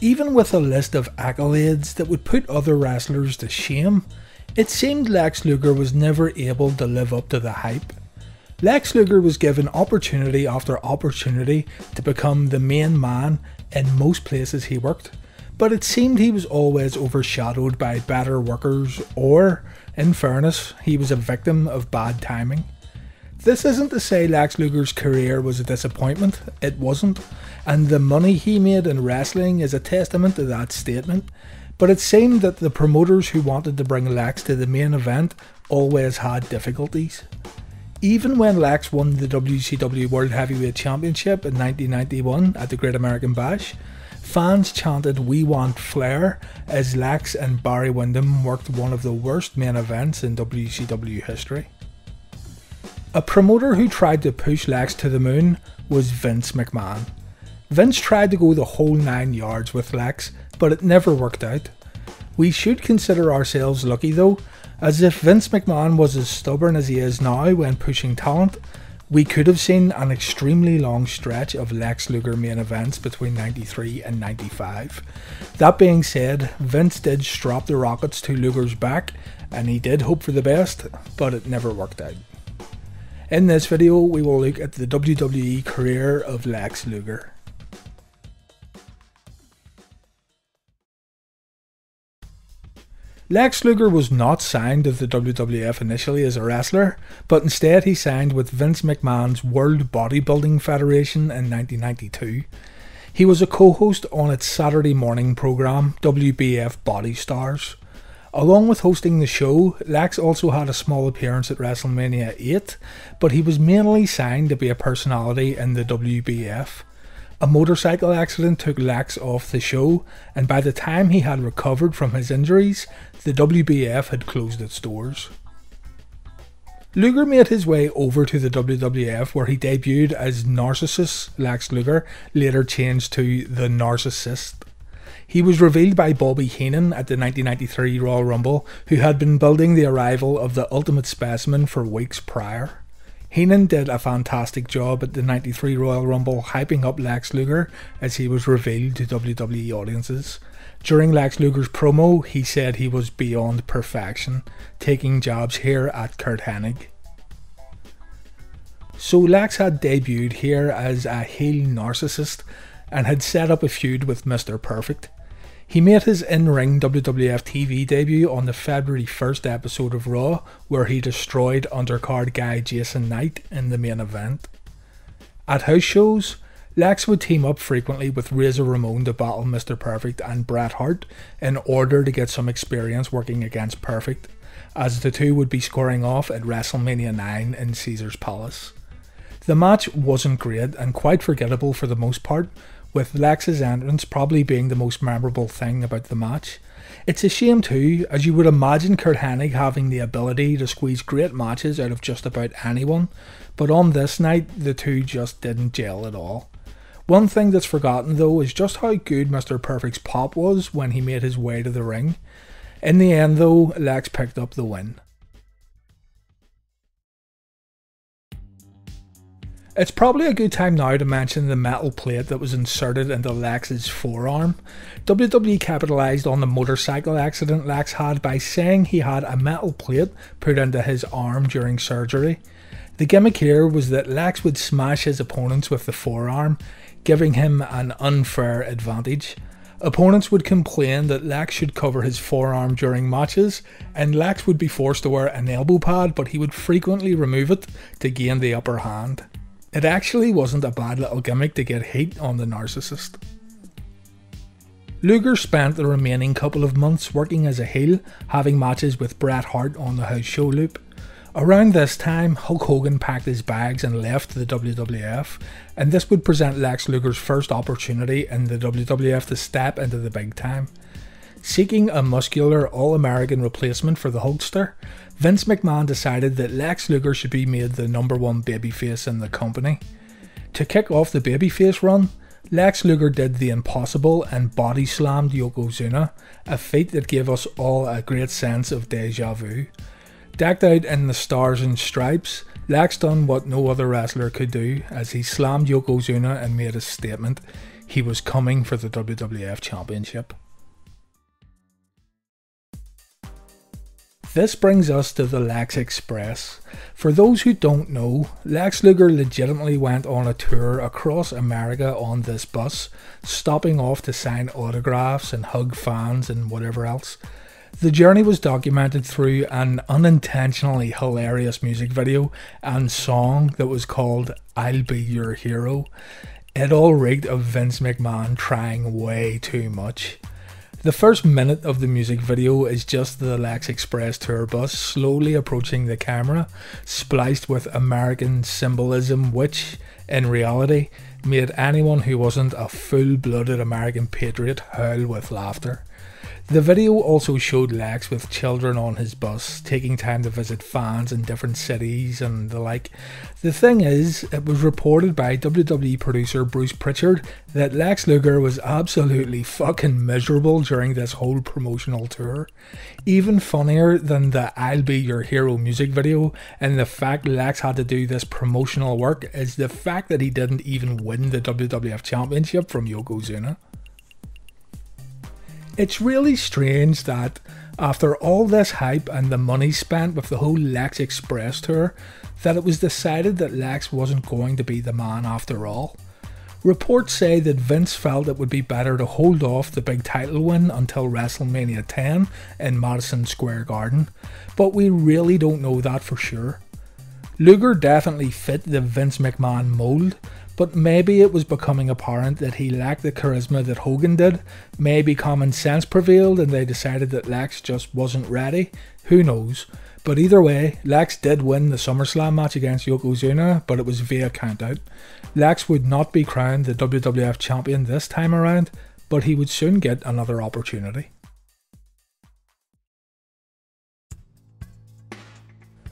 Even with a list of accolades that would put other wrestlers to shame, it seemed Lex Luger was never able to live up to the hype. Lex Luger was given opportunity after opportunity to become the main man in most places he worked, but it seemed he was always overshadowed by better workers or, in fairness, he was a victim of bad timing. This isn't to say Lex Luger's career was a disappointment, it wasn't, and the money he made in wrestling is a testament to that statement, but it seemed that the promoters who wanted to bring Lex to the main event always had difficulties. Even when Lex won the WCW World Heavyweight Championship in 1991 at the Great American Bash, fans chanted "We want Flair" as Lex and Barry Windham worked one of the worst main events in WCW history. A promoter who tried to push Lex to the moon was Vince McMahon. Vince tried to go the whole 9 yards with Lex, but it never worked out. We should consider ourselves lucky though, as if Vince McMahon was as stubborn as he is now when pushing talent, we could have seen an extremely long stretch of Lex Luger main events between 93 and 95. That being said, Vince did strap the rockets to Luger's back, and he did hope for the best, but it never worked out. In this video, we will look at the WWE career of Lex Luger. Lex Luger was not signed to the WWF initially as a wrestler, but instead he signed with Vince McMahon's World Bodybuilding Federation in 1992. He was a co-host on its Saturday morning program, WWF Body Stars. Along with hosting the show, Lex also had a small appearance at WrestleMania 8, but he was mainly signed to be a personality in the WWF. A motorcycle accident took Lex off the show, and by the time he had recovered from his injuries, the WWF had closed its doors. Luger made his way over to the WWF, where he debuted as Narcissus Lex Luger, later changed to the Narcissist. He was revealed by Bobby Heenan at the 1993 Royal Rumble, who had been building the arrival of the Ultimate Specimen for weeks prior. Heenan did a fantastic job at the 93 Royal Rumble hyping up Lex Luger as he was revealed to WWE audiences. During Lex Luger's promo, he said he was beyond perfection, taking jabs here at Curt Hennig. So Lex had debuted here as a heel narcissist and had set up a feud with Mr. Perfect. He made his in-ring WWF TV debut on the February 1st episode of Raw, where he destroyed undercard guy Jason Knight in the main event. At house shows, Lex would team up frequently with Razor Ramon to battle Mr. Perfect and Bret Hart in order to get some experience working against Perfect, as the two would be squaring off at WrestleMania 9 in Caesar's Palace. The match wasn't great and quite forgettable for the most part, with Lex's entrance probably being the most memorable thing about the match. It's a shame too, as you would imagine Curt Hennig having the ability to squeeze great matches out of just about anyone, but on this night the two just didn't gel at all. One thing that's forgotten though is just how good Mr. Perfect's pop was when he made his way to the ring. In the end though, Lex picked up the win. It's probably a good time now to mention the metal plate that was inserted into Lex's forearm. WWE capitalised on the motorcycle accident Lex had by saying he had a metal plate put into his arm during surgery. The gimmick here was that Lex would smash his opponents with the forearm, giving him an unfair advantage. Opponents would complain that Lex should cover his forearm during matches, and Lex would be forced to wear an elbow pad, but he would frequently remove it to gain the upper hand. It actually wasn't a bad little gimmick to get heat on the Narcissist. Luger spent the remaining couple of months working as a heel, having matches with Bret Hart on the house show loop. Around this time, Hulk Hogan packed his bags and left the WWF, and this would present Lex Luger's first opportunity in the WWF to step into the big time. Seeking a muscular All-American replacement for the Hulkster, Vince McMahon decided that Lex Luger should be made the #1 babyface in the company. To kick off the babyface run, Lex Luger did the impossible and body slammed Yokozuna, a feat that gave us all a great sense of deja vu. Decked out in the stars and stripes, Lex done what no other wrestler could do as he slammed Yokozuna and made a statement. he was coming for the WWF Championship. This brings us to the Lex Express. For those who don't know, Lex Luger legitimately went on a tour across America on this bus, stopping off to sign autographs and hug fans and whatever else. The journey was documented through an unintentionally hilarious music video and song that was called "I'll Be Your Hero." It all reeked of Vince McMahon trying way too much. The first minute of the music video is just the Lex Express tour bus slowly approaching the camera, spliced with American symbolism which, in reality, made anyone who wasn't a full-blooded American patriot howl with laughter. The video also showed Lex with children on his bus, taking time to visit fans in different cities and the like. The thing is, it was reported by WWE producer Bruce Pritchard that Lex Luger was absolutely fucking miserable during this whole promotional tour. Even funnier than the "I'll Be Your Hero" music video and the fact Lex had to do this promotional work is the fact that he didn't even win the WWF Championship from Yokozuna. It's really strange that, after all this hype and the money spent with the whole Lex Express tour, that it was decided that Lex wasn't going to be the man after all. Reports say that Vince felt it would be better to hold off the big title win until WrestleMania 10 in Madison Square Garden, but we really don't know that for sure. Luger definitely fit the Vince McMahon mould, but maybe it was becoming apparent that he lacked the charisma that Hogan did. Maybe common sense prevailed and they decided that Lex just wasn't ready. Who knows? But either way, Lex did win the SummerSlam match against Yokozuna, but it was via countout. Lex would not be crowned the WWF Champion this time around, but he would soon get another opportunity.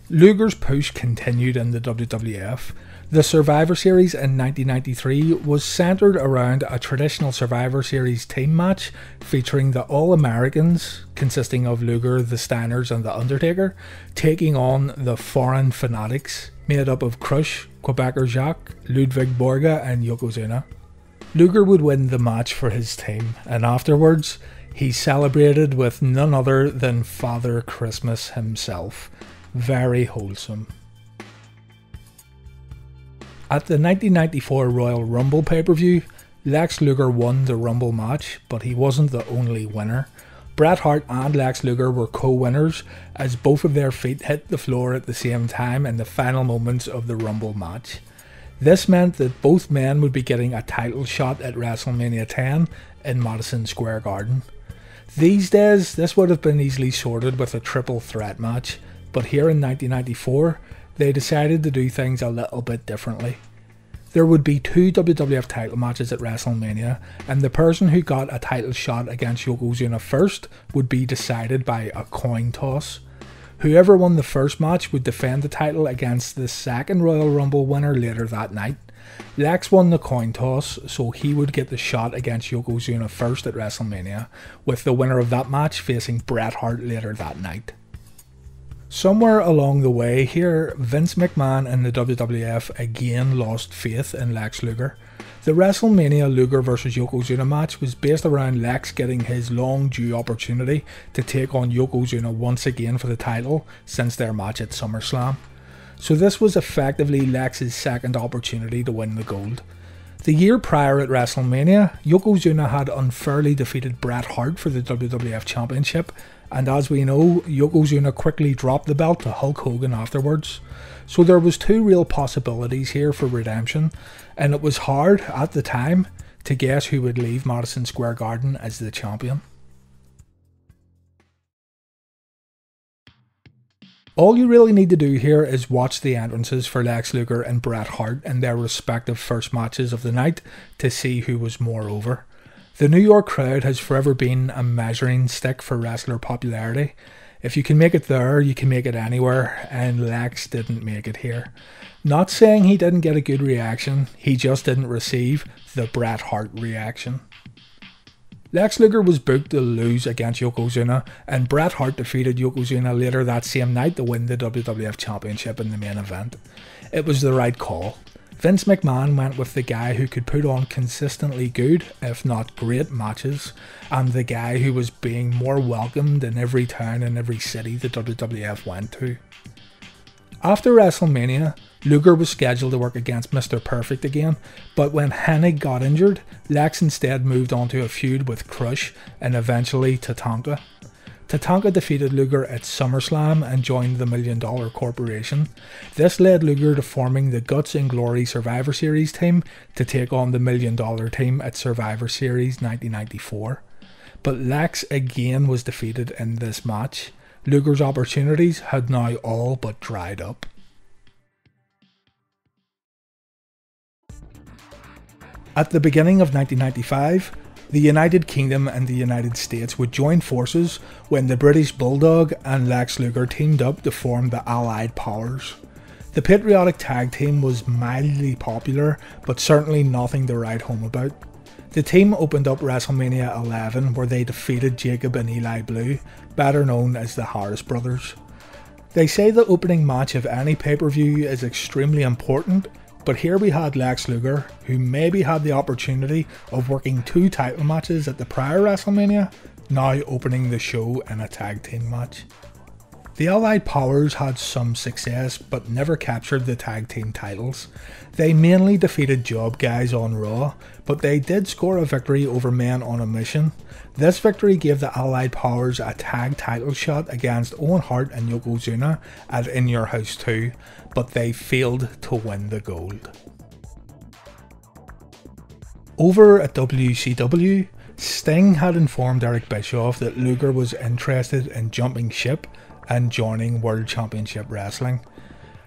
Luger's push continued in the WWF. The Survivor Series in 1993 was centered around a traditional Survivor Series team match featuring the All-Americans, consisting of Luger, the Steiners and the Undertaker, taking on the Foreign Fanatics, made up of Crush, Quebecer Jacques, Ludwig Borga and Yokozuna. Luger would win the match for his team, and afterwards, he celebrated with none other than Father Christmas himself. Very wholesome. At the 1994 Royal Rumble pay-per-view, Lex Luger won the Rumble match, but he wasn't the only winner. Bret Hart and Lex Luger were co-winners, as both of their feet hit the floor at the same time in the final moments of the Rumble match. This meant that both men would be getting a title shot at WrestleMania 10 in Madison Square Garden. These days, this would have been easily sorted with a triple threat match, but here in 1994, they decided to do things a little bit differently. There would be 2 WWF title matches at WrestleMania, and the person who got a title shot against Yokozuna first would be decided by a coin toss. Whoever won the first match would defend the title against the second Royal Rumble winner later that night. Lex won the coin toss, so he would get the shot against Yokozuna first at WrestleMania, with the winner of that match facing Bret Hart later that night. Somewhere along the way here, Vince McMahon and the WWF again lost faith in Lex Luger. The WrestleMania Luger vs Yokozuna match was based around Lex getting his long due opportunity to take on Yokozuna once again for the title since their match at SummerSlam. So this was effectively Lex's second opportunity to win the gold. The year prior at WrestleMania, Yokozuna had unfairly defeated Bret Hart for the WWF Championship, and as we know, Yokozuna quickly dropped the belt to Hulk Hogan afterwards. So there was 2 real possibilities here for redemption, and it was hard at the time to guess who would leave Madison Square Garden as the champion. All you really need to do here is watch the entrances for Lex Luger and Bret Hart in their respective first matches of the night to see who was more over. The New York crowd has forever been a measuring stick for wrestler popularity. If you can make it there, you can make it anywhere, and Lex didn't make it here. Not saying he didn't get a good reaction, he just didn't receive the Bret Hart reaction. Lex Luger was booked to lose against Yokozuna, and Bret Hart defeated Yokozuna later that same night to win the WWF Championship in the main event. It was the right call. Vince McMahon went with the guy who could put on consistently good, if not great, matches, and the guy who was being more welcomed in every town and every city the WWF went to. After WrestleMania, Luger was scheduled to work against Mr. Perfect again, but when Hennig got injured, Lex instead moved on to a feud with Crush and eventually Tatanka. Tatanka defeated Luger at SummerSlam and joined the $1 Million Corporation. This led Luger to forming the Guts and Glory Survivor Series team to take on the $1 Million team at Survivor Series 1994. But Lex again was defeated in this match. Luger's opportunities had now all but dried up. At the beginning of 1995, the United Kingdom and the United States would join forces when the British Bulldog and Lex Luger teamed up to form the Allied Powers. The patriotic tag team was mildly popular, but certainly nothing to write home about. The team opened up WrestleMania 11 where they defeated Jacob and Eli Blue, better known as the Harris Brothers. They say the opening match of any pay-per-view is extremely important, but here we had Lex Luger, who maybe had the opportunity of working 2 title matches at the prior WrestleMania, now opening the show in a tag team match. The Allied Powers had some success but never captured the tag team titles. They mainly defeated job guys on Raw, but they did score a victory over Men on a Mission. This victory gave the Allied Powers a tag title shot against Owen Hart and Yokozuna at In Your House 2, but they failed to win the gold. Over at WCW, Sting had informed Eric Bischoff that Luger was interested in jumping ship and joining World Championship Wrestling.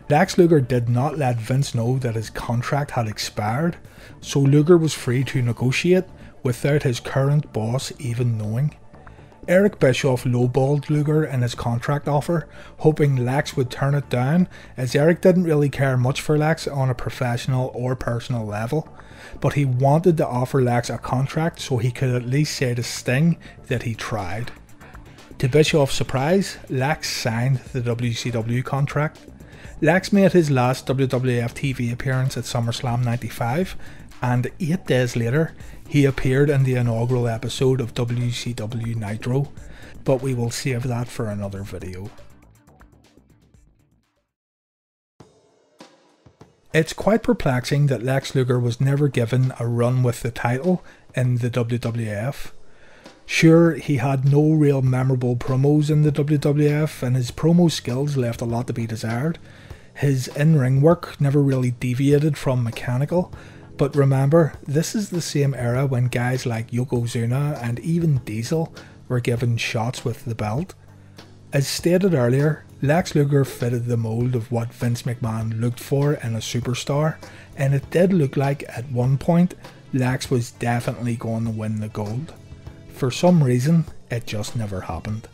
Lex Luger did not let Vince know that his contract had expired, so Luger was free to negotiate without his current boss even knowing. Eric Bischoff lowballed Luger in his contract offer, hoping Lex would turn it down, as Eric didn't really care much for Lex on a professional or personal level, but he wanted to offer Lex a contract so he could at least say to Sting that he tried. To Bischoff's surprise, Lex signed the WCW contract. Lex made his last WWF TV appearance at SummerSlam 95, and 8 days later, he appeared in the inaugural episode of WCW Nitro, but we will save that for another video. It's quite perplexing that Lex Luger was never given a run with the title in the WWF. Sure, he had no real memorable promos in the WWF, and his promo skills left a lot to be desired. His in-ring work never really deviated from mechanical, but remember, this is the same era when guys like Yokozuna and even Diesel were given shots with the belt. As stated earlier, Lex Luger fitted the mold of what Vince McMahon looked for in a superstar, and it did look like at one point Lex was definitely going to win the gold. For some reason, it just never happened.